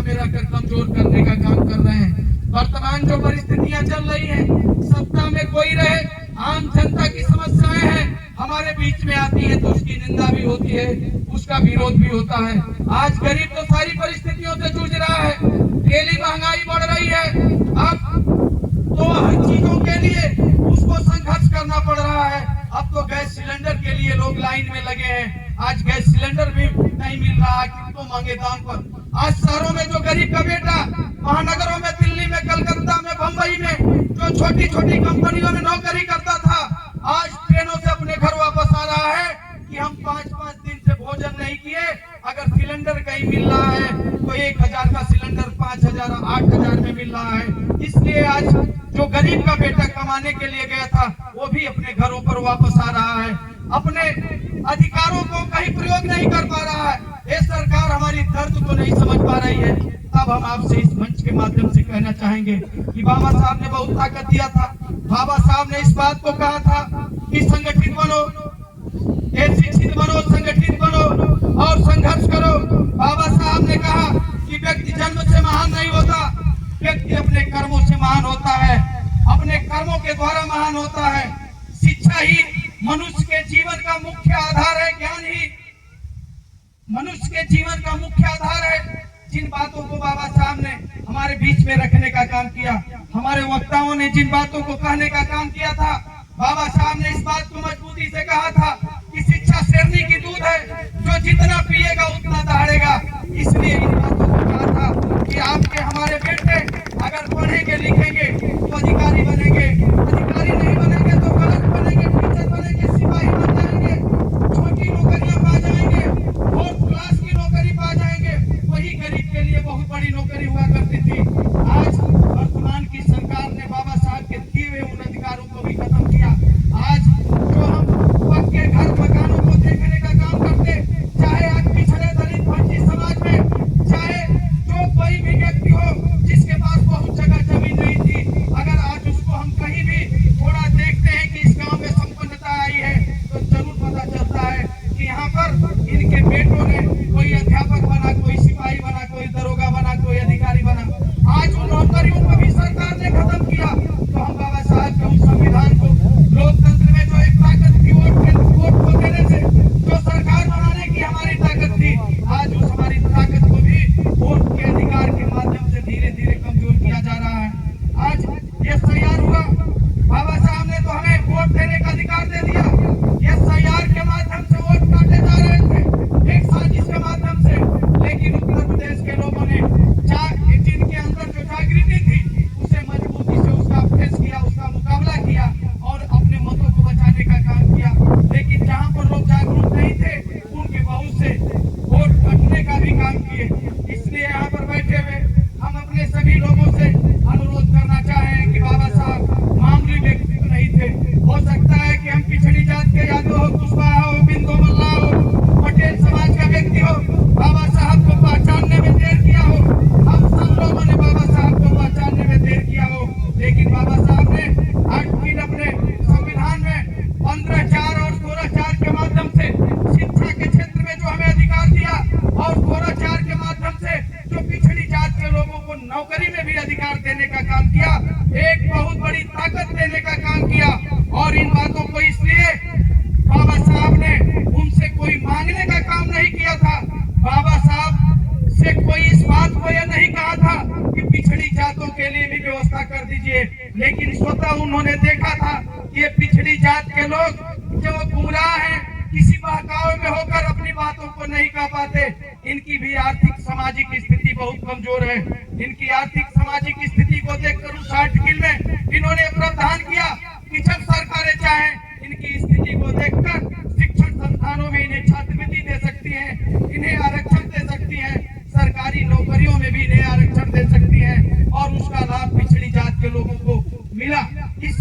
में रखकर कमजोर करने का काम कर रहे हैं। वर्तमान जो परिस्थितियां चल रही हैं, सत्ता में कोई रहे, आम जनता की समस्याएं हैं, हमारे बीच में आती है तो उसकी निंदा भी होती है, उसका विरोध भी होता है। आज गरीब तो सारी परिस्थितियों से जूझ रहा है, डेली महंगाई बढ़ रही है, अब तो हर चीजों के लिए उसको संघर्ष करना पड़ रहा है। अब तो गैस सिलेंडर के लिए लोग लाइन में लगे हैं, आज गैस सिलेंडर भी नहीं मिल रहा है, कितनों महंगे दाम पर। आज शहरों में जो गरीब का बेटा महानगरों में, दिल्ली में, कलकत्ता में, बंबई में जो छोटी छोटी कंपनियों में नौकरी करता था, आज ट्रेनों से अपने घर वापस आ रहा है कि हम 5-5 दिन से भोजन नहीं किए, अगर सिलेंडर कहीं मिल रहा है तो 1000 का सिलेंडर 5000 8000 में मिल रहा है। इसलिए आज जो गरीब का बेटा कमाने के लिए गया था वो भी अपने घरों पर वापस आ रहा है, अपने अधिकारों को कहीं प्रयोग नहीं कर पा रहा है। ये सरकार हमारी दर्द को नहीं समझ पा रही है। तब हम आपसे इस मंच के माध्यम से कहना चाहेंगे कि बाबा साहब ने बहुत ताकत दिया था। बाबा साहब ने इस बात को कहा था कि संगठित बनो, शिक्षित बनो, संगठित बनो और संघर्ष करो। बाबा साहब ने कहा कि व्यक्ति जन्म से महान नहीं होता, व्यक्ति अपने कर्मों से महान होता है, अपने कर्मों के द्वारा महान होता है। शिक्षा ही मनुष्य के जीवन का मुख्य आधार है, ज्ञान ही मनुष्य के जीवन का मुख्य आधार है। जिन बातों को बाबा साहब ने हमारे बीच में रखने का काम किया, हमारे वक्ताओं ने जिन बातों को कहने का काम किया था, बाबा साहब ने इस बात को मजबूती से कहा था कि शिक्षा शेरनी की दूध है, जो जितना पिएगा उतना दहाड़ेगा। इसलिए इन बातों को कहा था कि आपके हमारे बेटे अगर पढ़ेंगे लिखेंगे तो अधिकारी बनेंगे, अधिकारी नहीं बनेंगे तो कलश बनेंगे, टीचर बनेंगे, सिपाही बन जाएंगे, छोटी नौकरियां पा जाएंगे, फोर्थ क्लास की नौकरी पा जाएंगे। वही गरीब के लिए बहुत बड़ी नौकरी हुआ करती थी। आज वर्तमान की सरकार ने बाबा साहब के दिए हुए उन अधिकारों को भी खत्म किया। आज जो हम पक्के घर मकानों को देखने का काम करते, चाहे आज पिछड़े दलित वंचित समाज में, चाहे जो कोई भी व्यक्ति हो जिसके पास बहुत जगह जमीन नहीं थी, अगर आज उसको हम कहीं भी थोड़ा देखते हैं कि इस गांव में संपन्नता आई है, तो जरूर पता चलता है कि यहाँ पर इनके बेटों ने कोई अध्यापक बना, कोई सिपाही बना, कोई दरोगा बना, कोई अधिकारी बना। आज उन नौकरियों को भी सरकार ने खत्म किया। तो हम बाबा साहब के उस संविधान को, लोकतंत्र में जो एक ताकत थी, वोट को देने से जो सरकार बनाने की हमारी ताकत थी, आज उस हमारी ताकत को भी वोट के अधिकार के माध्यम से धीरे धीरे कमजोर किया जा रहा है। आज एसआईआर हुआ, बाबा साहब ने तो हमें वोट देने का अधिकार दे दिया। एसआईआर के माध्यम से वोट काटे जा रहे थे, एक साजिश के माध्यम से, लेकिन उत्तर प्रदेश के लोगों ने जिनके अंदर जो जागृति थी उसे मजबूती से उसका फेस किया, उसका मुकाबला किया और अपने मतों को बचाने का काम किया। लेकिन जहां पर लोग जागरूक नहीं थे, उनके बहुत से वोट कटने का भी काम किए। इसलिए यहाँ पर बैठे हुए हम अपने सभी लोगों से अनुरोध करना चाहें कि बाबा साहब मामूली व्यक्ति तो नहीं थे। हो सकता है कि हम पिछड़ी जात के यादव हो, कुशवाहा हो, बिंदु मल्ला हो, पटेल समाज का व्यक्ति हो, बाबा साहब को पहचानने में देर किया हो, हम सब लोगों ने बाबा साहब को पहचानने में देर किया हो, लेकिन बाबा साहब ने आज फिर अपने संविधान में 15(4) और 16(4) के माध्यम से शिक्षा के क्षेत्र में जो हमें अधिकार दिया और 16(4) के माध्यम से जो पिछड़ी जात के लोगों को नौकरी में भी अधिकार देने का काम किया, एक बहुत बड़ी ताकत देने का काम किया। और इन बातों को इसलिए बाबा साहब ने उनसे कोई मांगने का काम नहीं किया था। बाबा साहब से कोई इस बात को यह नहीं कहा था कि पिछड़ी जातों के लिए भी व्यवस्था कर दीजिए, लेकिन स्वतः उन्होंने देखा था कि ये पिछड़ी जात के लोग जो गुमराह हैं, किसी बहकावे में होकर अपनी बातों को नहीं कह पाते, इनकी भी आर्थिक सामाजिक स्थिति बहुत कमजोर है। इनकी आर्थिक सामाजिक स्थिति को देखकर उस आर्टिकल में इन्होंने प्रावधान किया कि जब सरकारें चाहें, इनकी स्थिति को देखकर शिक्षण संस्थानों में इन्हें छात्र